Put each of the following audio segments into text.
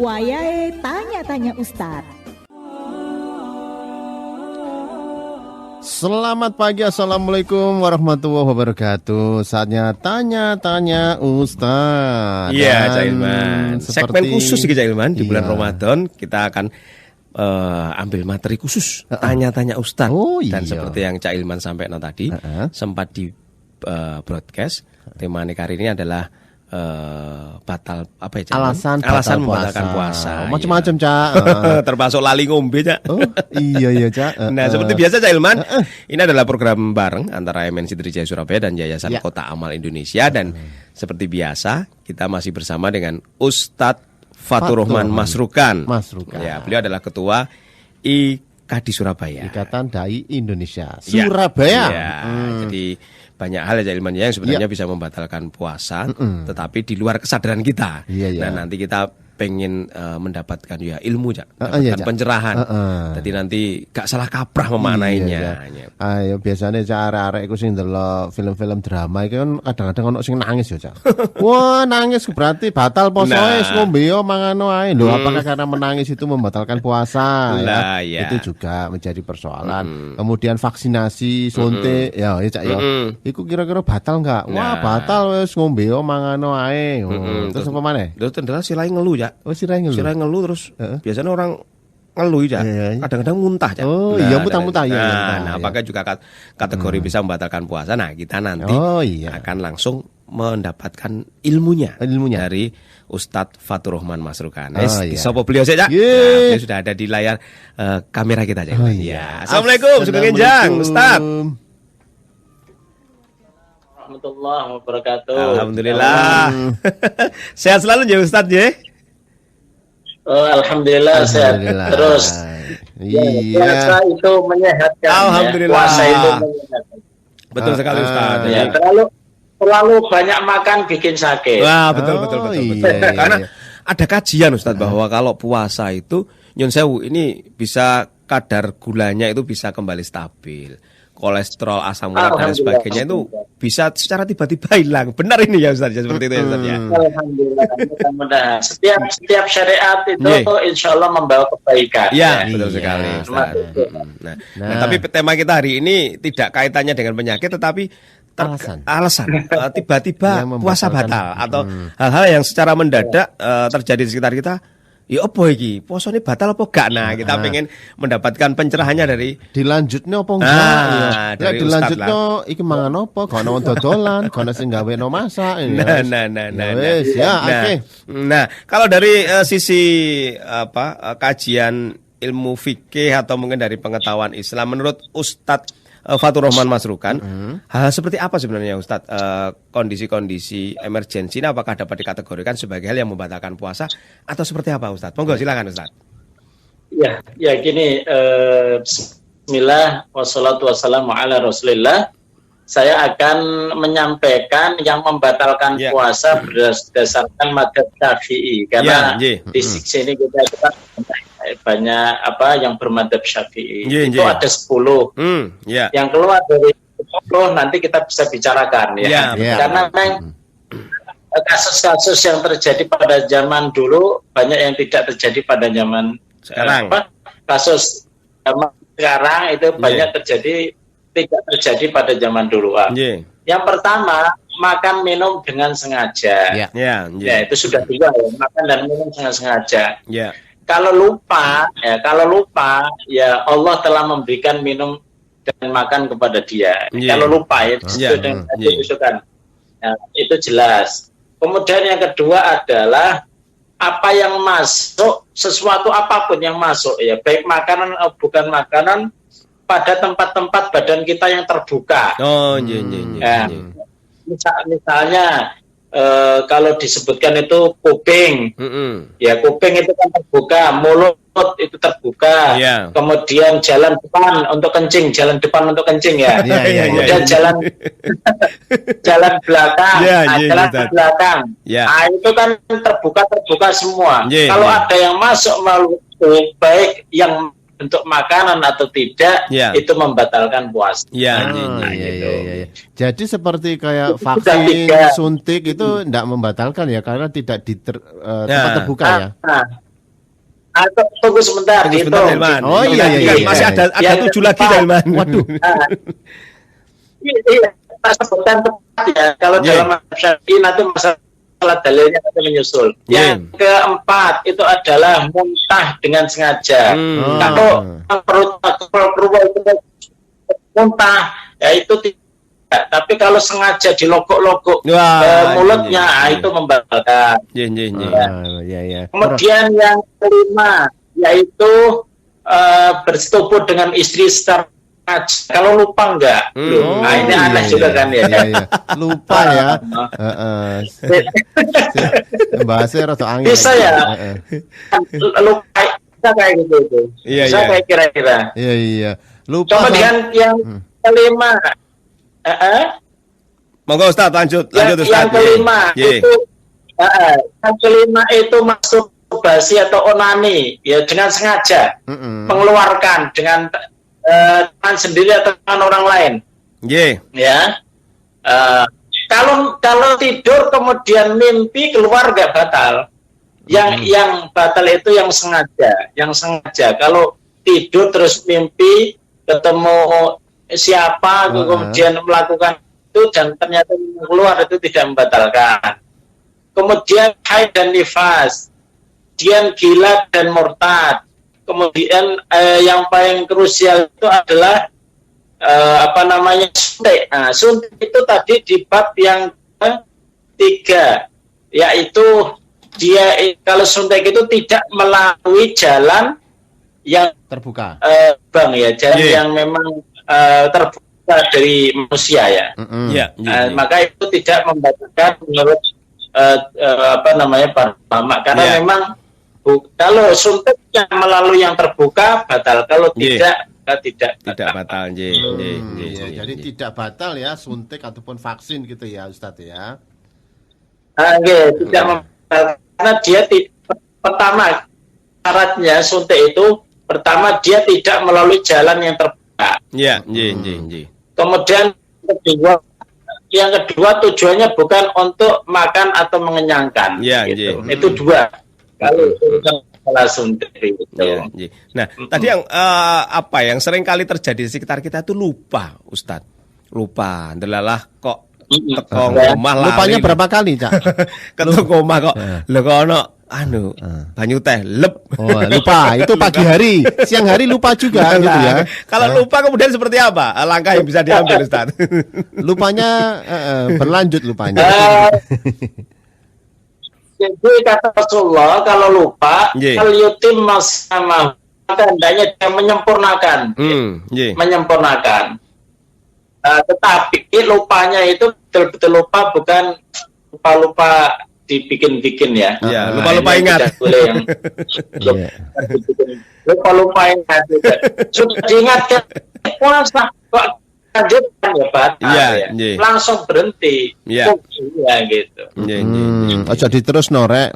Wayahe tanya-tanya Ustadz. Selamat pagi, assalamualaikum warahmatullahi wabarakatuh. Saatnya tanya-tanya Ustadz. Iya, Cak Ilman. Segmen khusus nih Cak Ilman di bulan Iya. Ramadan kita akan ambil materi khusus tanya-tanya Ustadz. Dan seperti yang Cak Ilman sampaikan tadi, sempat di broadcast tema kali ini adalah batal apa ya? Alasan membatalkan puasa. Macam-macam, Cak. Termasuk lali ngombe, Cak. Oh, iya Cak. Nah, seperti biasa Cak Ilman, ini adalah program bareng antara MNC Trijaya Surabaya dan Yayasan Kota Amal Indonesia, dan seperti biasa kita masih bersama dengan Ustadz Fatur Rahman Masrukan. Ya, beliau adalah ketua IKADI Surabaya. Ikatan Dai Indonesia Surabaya. Ya, jadi banyak hal ya Ilman yang sebenarnya bisa membatalkan puasa, tetapi di luar kesadaran kita. Nah, nanti kita pengen mendapatkan ilmu, mendapatkan pencerahan. Jadi nanti gak salah kaprah memaknainya. Ayo biasanya arek-arek iku sing ndelok film-film drama iki kan kadang-kadang ono sing nangis ya, Cak. Wah, nangis berarti batal posoe, ngombe yo mangano ae. Lho, apakah karena menangis itu membatalkan puasa? Itu juga menjadi persoalan. Kemudian vaksinasi, suntik, ya Cak ya. Iku kira-kira batal enggak? Wah, batal wis ngombe yo mangano ae. Terus apa maneh? Terus adalah silai ngeluh, Cak. Oh, sirai ngeluh terus. Biasanya orang ngeluh, Cak. Kadang-kadang muntah, Cak. Oh, iya muntah-muntah ya. Nah, apakah juga kategori bisa membatalkan puasa? Nah, kita nanti akan langsung mendapatkan ilmunya dari Ustadz Fatur Rahman Masrukan. Sopo beliau saja. Beliau sudah ada di layar kamera kita, Cak. Assalamualaikum, Sugeng Enjang, Ustadz. Warahmatullahi wabarakatuh. Alhamdulillah. Sehat selalu ya Ustadz ya. Alhamdulillah sehat terus. Puasa itu menyehatkan. Alhamdulillah. Puasa itu menyehatkan. Betul sekali Ustadz. Ya, terlalu banyak makan bikin sakit. Wah, betul. Karena ada kajian Ustadz bahwa kalau puasa itu nyun sewu ini bisa kadar gulanya itu bisa kembali stabil. Kolesterol, asam urat dan sebagainya itu bisa secara tiba-tiba hilang. Benar ini ya Ustaz, ya, seperti itu ya Ustaz ya. Alhamdulillah, mudah-mudahan. Setiap syariat itu insya Allah membawa kebaikan. Ya, betul sekali Ustaz. Nah, tapi tema kita hari ini tidak kaitannya dengan penyakit, tetapi alasan tiba-tiba puasa batal atau hal-hal yang secara mendadak terjadi di sekitar kita. Ya apa iki? Puasane batal apa gak? Nah, kita pengen mendapatkan pencerahannya dari dilanjutnya apa enggak? Ya dilanjutnya iki mangan apa? Gak ono dodolan, gak ono sing gaweno masak. Nah, kalau dari sisi kajian ilmu fikih atau mungkin dari pengetahuan Islam, menurut Ustadz Fatur Rahman Masrukan, hal seperti apa sebenarnya Ustadz kondisi-kondisi emergensi ini apakah dapat dikategorikan sebagai hal yang membatalkan puasa atau seperti apa Ustadz? Monggo silakan Ustadz. Ya gini, bismillah wassalatu wassalamu ala rasulillah. Saya akan menyampaikan yang membatalkan puasa berdasarkan madzhab Syafi'i karena di sini kita banyak yang bermadzhab Syafi'i. Itu ada 10. Yang keluar dari 10 nanti kita bisa bicarakan ya. Karena memang kasus-kasus yang terjadi pada zaman dulu banyak yang tidak terjadi pada zaman sekarang. Kasus zaman sekarang itu banyak tidak terjadi pada zaman dulu. Yang pertama, makan minum dengan sengaja. Ya itu sudah juga ya, makan dan minum dengan sengaja. Kalau lupa ya Allah telah memberikan minum dan makan kepada dia. Kalau lupa itu kan. Nah, itu jelas. Kemudian yang kedua adalah apa yang masuk, sesuatu apapun yang masuk ya, baik makanan atau bukan makanan pada tempat-tempat badan kita yang terbuka. Misalnya kalau disebutkan itu kuping, ya kuping itu kan terbuka, mulut itu terbuka, kemudian jalan depan untuk kencing ya, kemudian jalan belakang, itu kan terbuka semua. Kalau ada yang masuk melalui baik yang untuk makanan atau tidak, itu membatalkan puasa. Jadi seperti kayak vaksin, suntik itu tidak membatalkan ya, karena tidak di tempat terbuka ya. Tunggu sebentar, Tunggu sebentar, Hilman. Oh iya. Masih ada 7 lagi, Hilman. Waduh. Iya, tak sebutkan tepat ya. Kalau dalam mazhab Syafi'i nanti masalah dalilnya akan menyusul. Yang keempat itu adalah muntah dengan sengaja. Kalau perlu itu muntah, ya itu tidak. Tapi kalau sengaja dilogok-logok mulutnya, itu membatalkan. Iya. Kemudian yang kelima yaitu bersetubuh dengan istri secara kalau lupa enggak, nah ini aneh juga kan ya. Iya. Lupa ya. Bahasanya rada angin. Bisa ya. Lupa bisa kayak gitu itu. Bisa kayak kira-kira. Iya. Lupa. Kemudian yang kelima, monggo Ustaz lanjut Ustaz. Yang kelima itu, yang kelima itu masturbasi atau onani ya dengan sengaja mengeluarkan dengan tangan sendiri atau tangan orang lain. Ya. Kalau tidur kemudian mimpi keluar nggak batal. Yang batal itu yang sengaja. Kalau tidur terus mimpi ketemu siapa kemudian melakukan itu dan ternyata keluar itu tidak membatalkan. Kemudian haid dan nifas, kemudian gila dan murtad. Kemudian yang paling krusial itu adalah suntik. Nah, suntik itu tadi di bab yang ketiga, yaitu dia kalau suntik itu tidak melalui jalan yang terbuka, jalan yang memang terbuka dari manusia ya. Maka itu tidak membatalkan menurut para ulama karena memang kalau suntiknya melalui yang terbuka batal, kalau tidak batal. Jadi tidak batal ya suntik ataupun vaksin gitu ya Ustadz ya. Tidak membatalkan karena dia pertama syaratnya suntik itu pertama dia tidak melalui jalan yang terbuka. Kemudian yang kedua tujuannya bukan untuk makan atau mengenyangkan. Itu dua. Kalau suntik itu. Nah, tadi yang yang sering kali terjadi di sekitar kita itu lupa, Ustadz. Lupa, delalah kok teko omah lari. Lupanya berapa kali, Cak? Ketemu omah kok lho kok ono banyu teh lep. Lupa itu pagi hari, siang hari lupa juga gitu ya. Kalau lupa kemudian seperti apa? Langkah yang bisa diambil, Ustaz? Lupanya berlanjut lupanya. Jadi kata Rasulullah kalau lupa yutim sama maka hendaknya dia menyempurnakan. Menyempurnakan. Tetapi lupanya itu betul-betul lupa, bukan lupa dibikin-bikin ya. Lupa-lupa ingat. Lupa ingat. Sudah diingatkan puasa kok lanjutkan ya batal langsung berhenti. Gitu. Ojo diterus norek.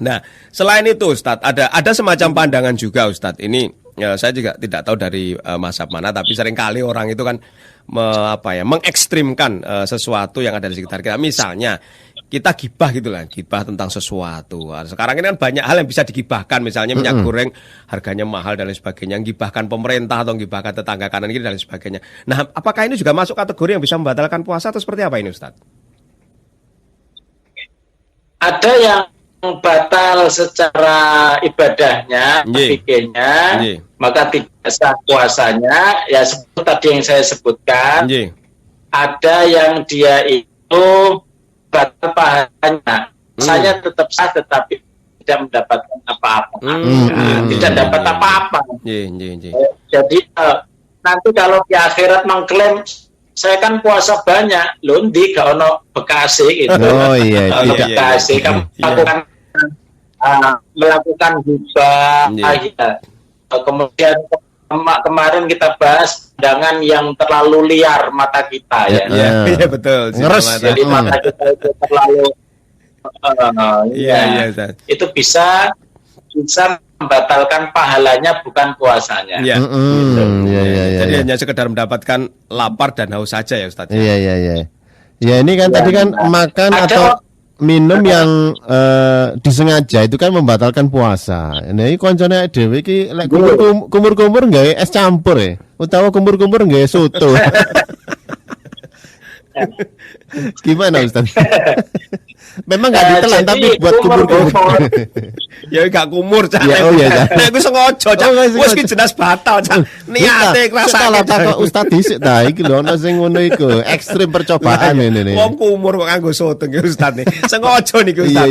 Nah, selain itu Ustadz, ada semacam pandangan juga Ustadz. Ini saya juga tidak tahu dari mazhab mana, tapi seringkali orang itu kan mengekstrimkan sesuatu yang ada di sekitar kita. Misalnya kita gibah gitu lah, gibah tentang sesuatu. Sekarang ini kan banyak hal yang bisa digibahkan, misalnya minyak goreng harganya mahal dan lain sebagainya, gibahkan pemerintah atau gibahkan tetangga kanan kiri dan lain sebagainya. Nah, apakah ini juga masuk kategori yang bisa membatalkan puasa atau seperti apa ini, Ustaz? Ada yang batal secara ibadahnya, fikihnya, maka tidak sah puasanya. Ya seperti tadi yang saya sebutkan. Ada yang dia itu batal pahalanya, saya tetap sah tetapi tidak mendapatkan apa-apa. Tidak dapat apa-apa. Jadi nanti kalau di akhirat mengklaim saya kan puasa banyak, lundi gak ono bekasi gitu. Bekasi kamu melakukan hibah. Kemudian kemarin kita bahas pandangan yang terlalu liar mata kita ya. Iya betul. Ngeres. Jadi mata kita itu terlalu itu bisa membatalkan pahalanya bukan puasanya. Jadi hanya sekedar mendapatkan lapar dan haus saja ya Ustaz. Iya. Ya ini kan tadi kan makan atau minum yang disengaja itu kan membatalkan puasa. Nah, iki koncone dhewe iki lek kumur-kumur nggawe es campur ya. Utawa kumur-kumur nggawe soto. Gimana Ustaz? Memang nggak ditelan tapi buat kumur-kumur. Ya gak kumur cah. Ya, oh ya. Nek aku sengaja cah. Wis ki jelas batal cah. Niate krasane kok Ustaz dhisik ta iki lho ana sing ngono iku. Ekstrim percobaan ini. Wong kumur kok nganggo soto iki Ustaz nih. Sengaja niki Ustaz.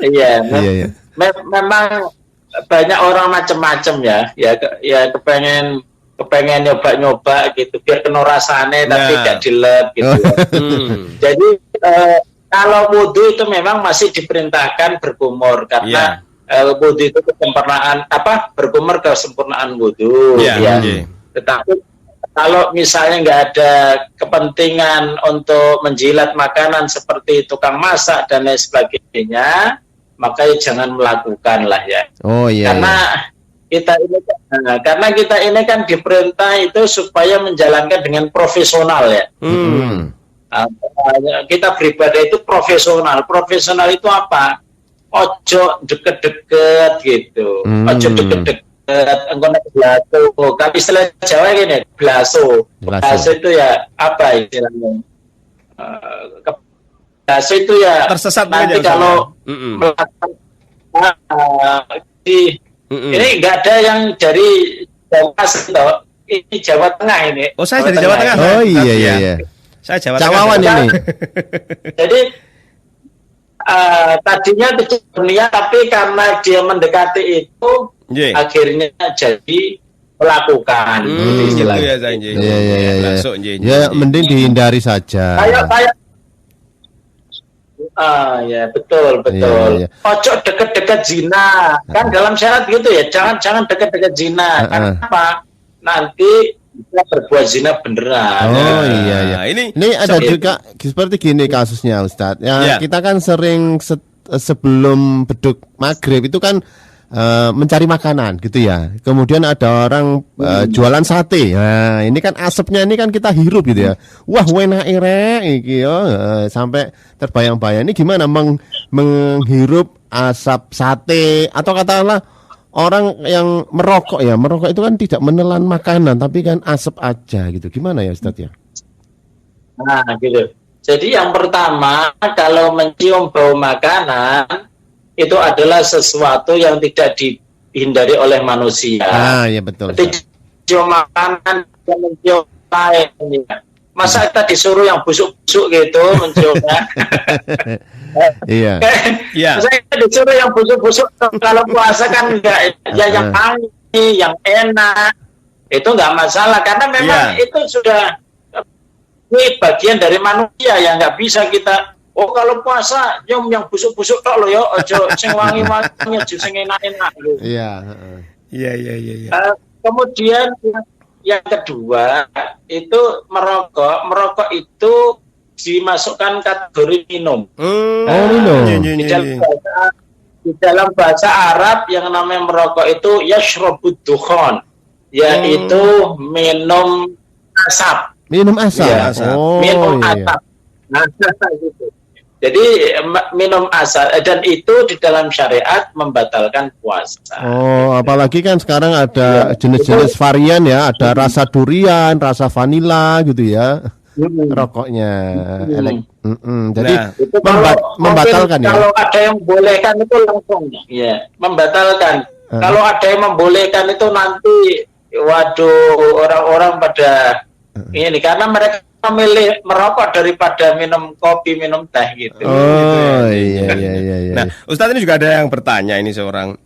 Iya. Memang banyak orang macam-macam ya. Ya kepengen nyoba-nyoba gitu biar kena rasane tapi tidak dilep gitu. Jadi kalau wudu itu memang masih diperintahkan berkumur karena wudu itu kesempurnaan berkumur kesempurnaan wudu Tetapi kalau misalnya nggak ada kepentingan untuk menjilat makanan seperti tukang masak dan lain sebagainya, maka jangan melakukan lah ya. Oh iya. Karena kita ini kan diperintah itu supaya menjalankan dengan profesional ya. Kita beribadah itu profesional. Profesional itu apa? Ojo deket-deket gitu. Ojo deket-deket. Engkau blaso. Kalau istilah Jawa gini, blaso. Blaso itu ya apa istilahnya? Blaso itu ya tersesat nanti kalau melakukan ini nggak ada yang dari Jawa, ini Jawa Tengah ini. Oh, saya dari Jawa Tengah. Oh iya. Saya Jawa Cawawan Tengah. ini. Jadi tadinya dunia, tapi karena dia mendekati itu, akhirnya jadi melakukan. Iya. Ya, mending dihindari saja. Ya betul. Iya. Ojo deket-deket zina. Kan dalam syarat gitu ya, jangan deket-deket zina. Kenapa? Nanti kita berbuat zina beneran. Oh iya. Ini ada juga seperti gini kasusnya Ustadz. Ya, kita kan sering sebelum beduk maghrib itu kan mencari makanan gitu ya. Kemudian ada orang jualan sate. Nah, ini kan asapnya ini kan kita hirup gitu ya. Wah, enak iki yo. Sampai terbayang-bayang ini gimana menghirup asap sate atau katakanlah orang yang merokok ya. Merokok itu kan tidak menelan makanan tapi kan asap aja gitu. Gimana ya Ustaz ya? Nah, gitu. Jadi yang pertama kalau mencium bau makanan itu adalah sesuatu yang tidak dihindari oleh manusia. Iya betul. Mencium makanan, mencium lain. Masa kita disuruh yang busuk-busuk gitu menciumnya? Iya. Masa kita disuruh yang busuk-busuk kalau puasa kan enggak, ya yang wangi, yang enak, itu enggak masalah karena memang itu sudah ini bagian dari manusia yang enggak bisa kita. Oh kalau puasa nyium yang busuk-busuk tok lho ya, ojo sing wangi-wangi, ojo sing enak-enak lho. Iya. Kemudian yang kedua itu merokok itu dimasukkan kategori minum. Minum. Di dalam bahasa Arab yang namanya merokok itu yashrabud dukhon, yaitu minum asap. Minum asap. Minum asap. Nah, gitu. Jadi minum asap dan itu di dalam syariat membatalkan puasa. Oh, apalagi kan sekarang ada jenis-jenis varian ya, ada rasa durian, rasa vanila gitu ya. Rokoknya. Jadi membatalkan ya. Kalau ada yang membolehkan itu langsung membatalkan. Kalau ada yang membolehkan itu nanti orang-orang pada ini karena mereka memilih merokok daripada minum kopi, minum teh gitu. Iya. Nah, Ustadz ini juga ada yang bertanya, ini seorang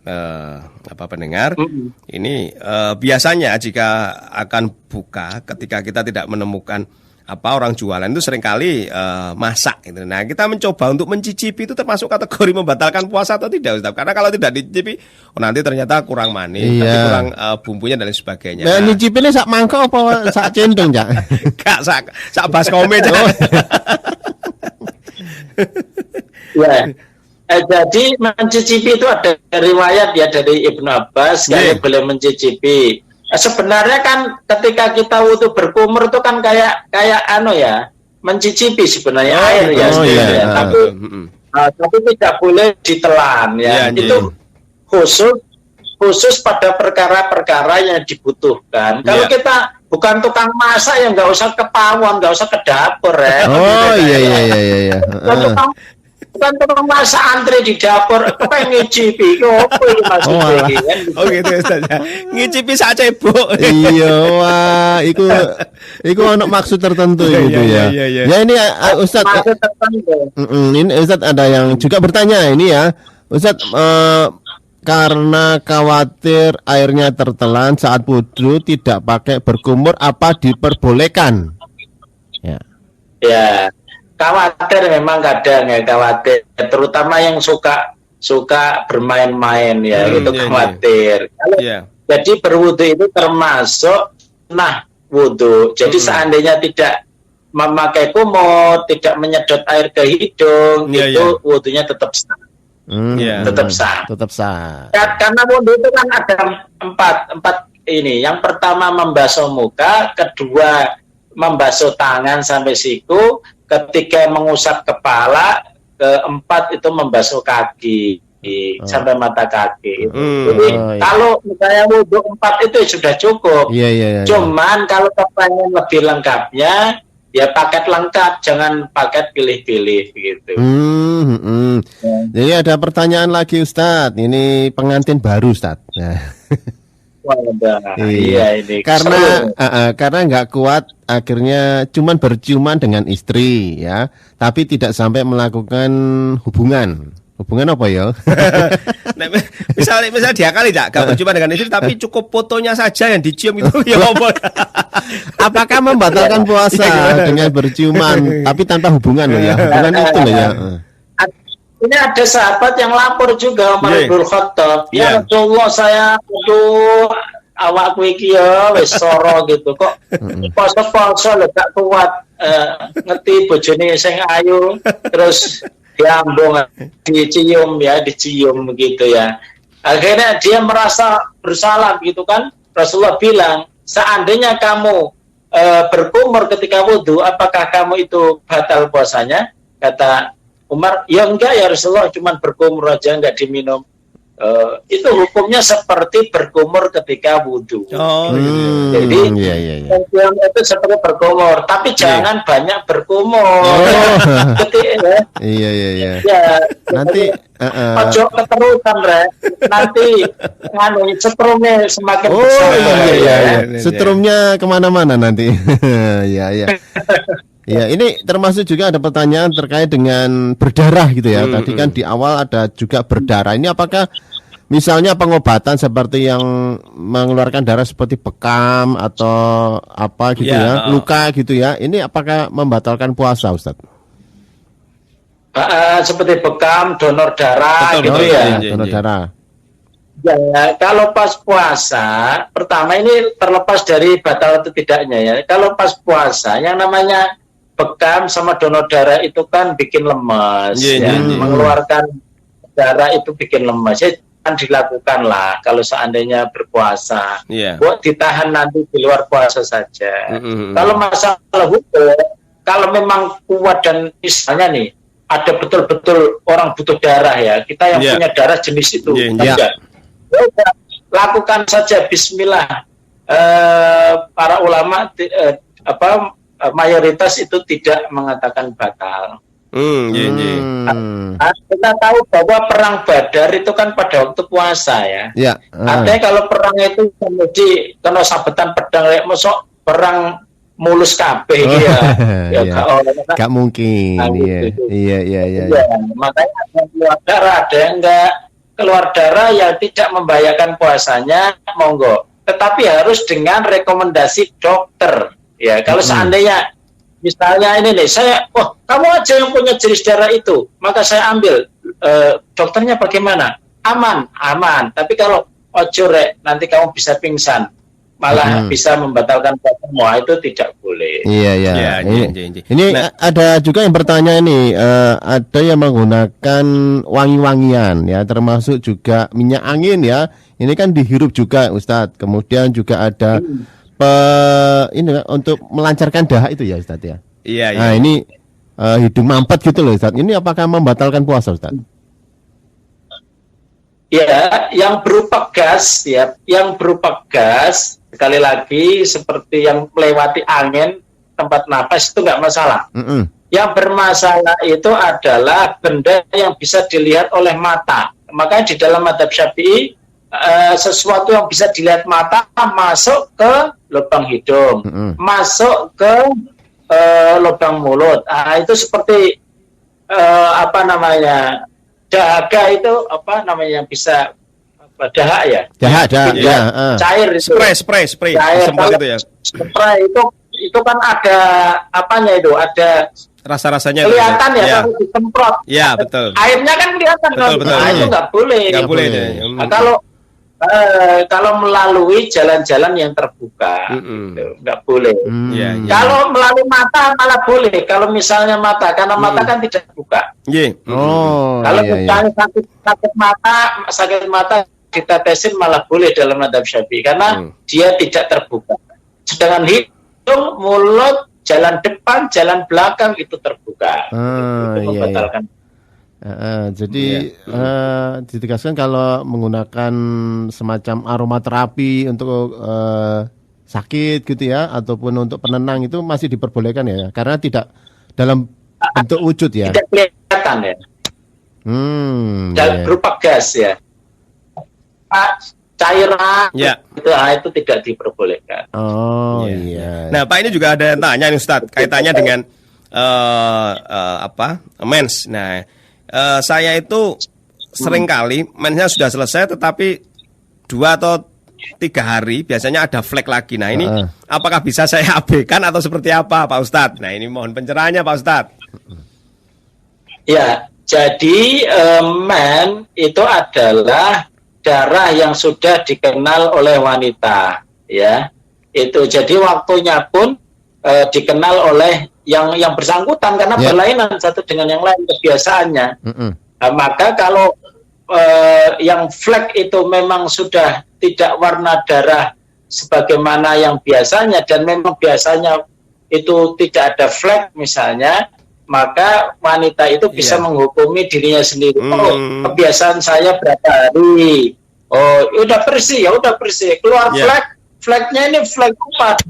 pendengar. Ini biasanya jika akan buka, ketika kita tidak menemukan orang jualan itu seringkali masak gitu. Nah, kita mencoba untuk mencicipi itu termasuk kategori membatalkan puasa atau tidak, Ustaz? Karena kalau tidak dicicipi, nanti ternyata kurang manis, tapi kurang bumbunya dan lain sebagainya. Nah, nyicipinnya sak mangkok apa sak cendong, Cak? Kak, sak baskom aja. Jadi mencicipi itu ada riwayat ya dari Ibnu Abbas, kalau boleh mencicipi. Sebenarnya kan ketika kita wudu berkumur itu kan kayak mencicipi sebenarnya air ya, iya. Tapi tidak boleh ditelan ya. Itu khusus pada perkara-perkara yang dibutuhkan. Kalau kita bukan tukang masak ya nggak usah ke pawon, nggak usah ke dapur ya. Oh iya. Bukan tukang masak antri di dapur, pengen ngicipi, apa ini maksudnya? Oh gitu Ustaz. Ngicipi sak cebok. Iya, wah, iku ono maksud tertentu gitu ya. Ya ini Ustaz. Maksud tertentu. Ini Ustaz ada yang juga bertanya ini ya. Ustaz, karena khawatir airnya tertelan saat wudhu tidak pakai berkumur, apa diperbolehkan? Ya, khawatir memang kadang ya, khawatir, terutama yang suka bermain-main ya, itu khawatir. Jadi berwudu itu termasuk wudhu. Jadi seandainya tidak memakai kumur, tidak menyedot air ke hidung, itu wudhunya tetap sah. Tetap sah. Karena wudhu itu kan ada empat ini. Yang pertama membasuh muka, kedua membasuh tangan sampai siku, ketiga mengusap kepala, keempat itu membasuh kaki sampai mata kaki. Jadi kalau misalnya wudhu 4 itu sudah cukup. Cuman kalau pengen lebih lengkapnya, ya paket lengkap, jangan paket pilih-pilih gitu. Jadi ada pertanyaan lagi Ustadz. Ini pengantin baru Ustadz. Ini karena nggak kuat akhirnya cuman berciuman dengan istri ya, tapi tidak sampai melakukan hubungan apa ya? Misal dia kali gak berciuman dengan istri tapi cukup fotonya saja yang dicium itu ya apa? Apakah membatalkan puasa dengan berciuman tapi tanpa hubungan loh ya? Hubungan itu loh ya. Ini ada sahabat yang lapor juga Umar bin Khattab. Ya Rasulullah, saya awakku iki ya wis soro gitu kok. Poso-poso lho gak kuat ngerti bojone sing ayu terus diambung dicium gitu ya. Akhirnya dia merasa bersalah gitu kan. Rasulullah bilang, seandainya kamu berkumur ketika wudhu, apakah kamu itu batal puasanya? Kata Umar, ya enggak ya Rasulullah, cuma berkumur aja, enggak diminum. Itu hukumnya seperti berkumur ketika wudhu. Jadi itu seperti berkumur, tapi jangan banyak berkumur. Nanti ojo keterusan nanti setrumnya semakin besar. Setrumnya kemana-mana nanti. Ya, ini termasuk juga ada pertanyaan terkait dengan berdarah gitu ya. Tadi kan di awal ada juga berdarah. Ini apakah misalnya pengobatan seperti yang mengeluarkan darah seperti bekam atau apa gitu luka gitu ya. Ini apakah membatalkan puasa, Ustaz? Seperti bekam, donor darah donor darah. Ya, kalau pas puasa, pertama ini terlepas dari batal atau tidaknya ya. Kalau pas puasa, yang namanya bekam sama donor darah itu kan bikin lemas, mengeluarkan darah itu bikin lemas. Ya, kan dilakukan lah kalau seandainya berpuasa. Buat ditahan nanti di luar puasa saja. Kalau masalah hukum, kalau memang kuat dan misalnya nih ada betul-betul orang butuh darah ya, kita yang punya darah jenis itu, lakukan saja Bismillah. Para ulama mayoritas itu tidak mengatakan batal. Kita tahu bahwa perang Badar itu kan pada waktu puasa ya. Artinya kalau perang itu kemudian kena sabetan pedang kayak masuk perang mulus kabeh gak mungkin. Makanya ada keluar darah, ada yang enggak keluar darah yang tidak membahayakan puasanya, monggo. Tetapi harus dengan rekomendasi dokter. Ya, kalau seandainya misalnya ini nih, kamu aja yang punya jenis darah itu, maka saya ambil. Dokternya bagaimana? Aman. Tapi kalau nanti kamu bisa pingsan, malah bisa membatalkan semua, itu tidak boleh. Ini ada juga yang bertanya ini, ada yang menggunakan wangi-wangian ya, termasuk juga minyak angin ya. Ini kan dihirup juga, Ustadz. Kemudian juga ada ini untuk melancarkan dahak itu ya Ustadz ya. Iya, iya. Nah, ini hidung mampet gitu loh, Ustaz. Ini apakah membatalkan puasa, Ustaz? Ya, yang berupa gas, sekali lagi seperti yang melewati angin, tempat nafas itu nggak masalah. Yang bermasalah itu adalah benda yang bisa dilihat oleh mata. Makanya di dalam mazhab Syafi'i, sesuatu yang bisa dilihat mata masuk ke lubang hidung, masuk ke lubang mulut. Itu seperti dahaga itu yang bisa dahak ya? Dahak, cair itu. Spray. Cair. Semprot itu ya. Spray itu kan ada apanya itu? Ada rasa-rasanya kelihatan itu, ya kalau disemprot. Iya, betul. Airnya kan kelihatan. Betul. Itu nggak boleh. Nggak boleh. Nah, kalau melalui jalan-jalan yang terbuka, gitu, nggak boleh. Kalau melalui mata malah boleh. Kalau misalnya mata, karena mata kan tidak terbuka. Kalau misalnya sakit mata ditetesin malah boleh dalam mazhab Syafi'i karena dia tidak terbuka. Sedangkan hidung, mulut, jalan depan, jalan belakang itu terbuka. Itu membatalkan. Jadi ditegaskan kalau menggunakan semacam aromaterapi untuk sakit gitu ya, ataupun untuk penenang itu masih diperbolehkan ya, karena tidak dalam bentuk wujud ya. Tidak kelihatan ya. Berupa gas ya. Cairan itu tidak diperbolehkan. Nah, Pak, ini juga ada yang tanya nih, Ustadz, kaitannya dengan mens. Nah, saya itu seringkali mensnya sudah selesai, tetapi 2 atau 3 hari biasanya ada flek lagi. Nah, ini apakah bisa saya abaikan atau seperti apa, Pak Ustadz? Nah, ini mohon pencerahannya, Pak Ustadz. Ya, jadi men itu adalah darah yang sudah dikenal oleh wanita, ya. Itu jadi waktunya pun dikenal oleh yang bersangkutan karena berlainan satu dengan yang lain kebiasaannya. Maka kalau yang flek itu memang sudah tidak warna darah sebagaimana yang biasanya dan memang biasanya itu tidak ada flek misalnya, maka wanita itu bisa menghukumi dirinya sendiri. Kebiasaan saya berapa hari? Udah bersih, keluar fleknya ini flek apa?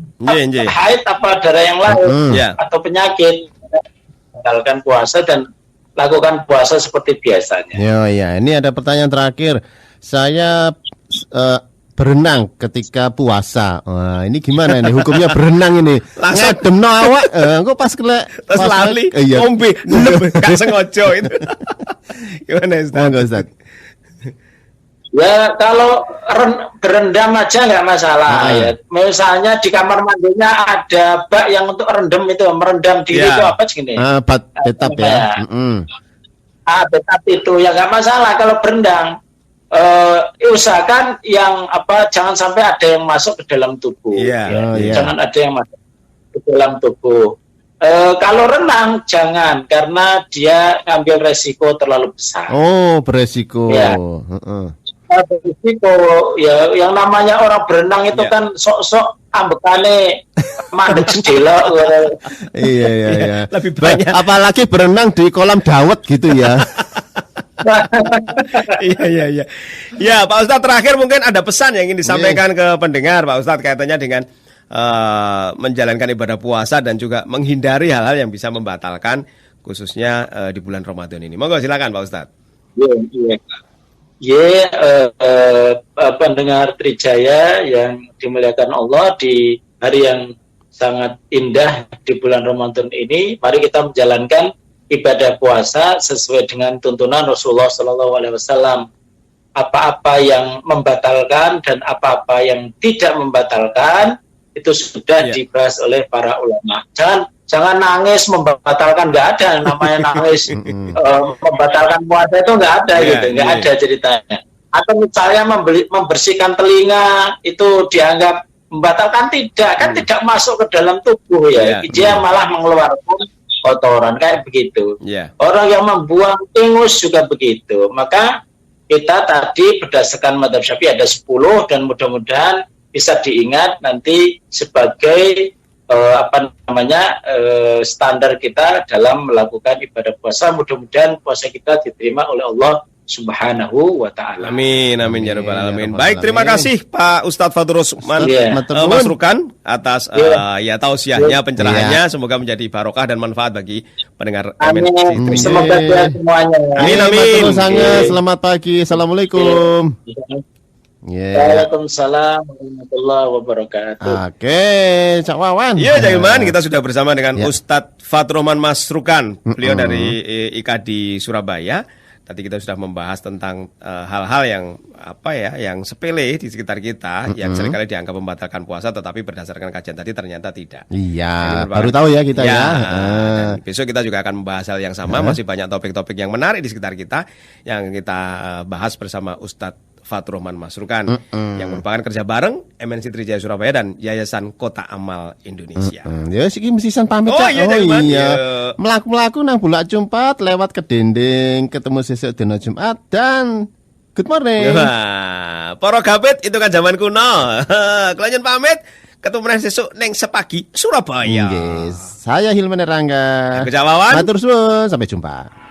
Haid apa darah yang lain atau penyakit? Batalkan puasa dan lakukan puasa seperti biasanya. Ini ada pertanyaan terakhir. Saya berenang ketika puasa. Wah, ini gimana ini hukumnya berenang ini? Ngademno awak, engko pas lali, ngombe, gak sengaja itu. Gimana, Ustaz? Ya, kalau berendam aja nggak masalah ya. Misalnya di kamar mandinya ada bak yang untuk merendam diri itu apa segini? Bathtub ya. Bathtub itu ya nggak masalah kalau berendam. Usahakan yang jangan sampai ada yang masuk ke dalam tubuh. Jangan ada yang masuk ke dalam tubuh. Kalau renang jangan karena dia ngambil resiko terlalu besar. Beresiko. Beresiko ya, yang namanya orang berenang itu kan sok-sok ambekane mandek sedelok. Iya. Lebih banyak. Apalagi berenang di kolam dawet gitu ya. Iya. Ya, Pak Ustadz, terakhir mungkin ada pesan yang ingin disampaikan ke pendengar, Pak Ustadz, kaitannya dengan menjalankan ibadah puasa dan juga menghindari hal-hal yang bisa membatalkan, khususnya di bulan Ramadan ini. Monggo silakan, Pak Ustadz. Pendengar Trijaya yang dimuliakan Allah, di hari yang sangat indah di bulan Ramadan ini, mari kita menjalankan ibadah puasa sesuai dengan tuntunan Rasulullah SAW. Apa-apa yang membatalkan dan apa-apa yang tidak membatalkan itu sudah dibahas oleh para ulama. Jangan nangis membatalkan, nggak ada namanya nangis membatalkan puasa itu nggak ada nggak ada ceritanya. Atau misalnya membersihkan telinga itu dianggap membatalkan, tidak masuk ke dalam tubuh dia malah mengeluarkan kotoran kayak begitu. Orang yang membuang ingus juga begitu. Maka kita tadi berdasarkan mazhab Syafi'i ada 10 dan mudah-mudahan bisa diingat nanti sebagai standar kita dalam melakukan ibadah puasa. Mudah-mudahan puasa kita diterima oleh Allah Subhanahu wa ta'ala. Amin, amin ya rabbal alamin. Baik, terima kasih Pak Ustadz Faturrahman Masrukan atas tausiahnya, pencerahannya. Semoga menjadi barokah dan manfaat bagi pendengar MNC. Semoga semuanya. Amin, amin. Selamat pagi. Assalamualaikum. Waalaikumsalam warahmatullahi wabarakatuh. Oke, Cak Wawan. Iya, Cak Iman, kita sudah bersama dengan Ustadz Faturrahman Masrukan. Beliau dari IKAD Surabaya. Tadi kita sudah membahas tentang hal-hal yang yang sepele di sekitar kita, yang seringkali dianggap membatalkan puasa, tetapi berdasarkan kajian tadi ternyata tidak. Iya, baru tahu ya kita ya. Dan besok kita juga akan membahas hal yang sama. Masih banyak topik-topik yang menarik di sekitar kita yang kita bahas bersama Ustadz Faturrahman Masrukan yang merupakan kerja bareng MNC Trijaya Surabaya dan Yayasan Kota Amal Indonesia. Ya siki mesisan pamit. Iya. Melaku-melaku nang Bulak Cumpat lewat ke dinding ketemu sesuk dina Jumat dan good morning. Wah, para gabet itu kan zaman kuno. Kelanjut pamit ketemu sesuk neng Sepagi Surabaya. Yes. Saya Hilman Erangga. Aku Cak Wawan. Matur suwun, sampai jumpa.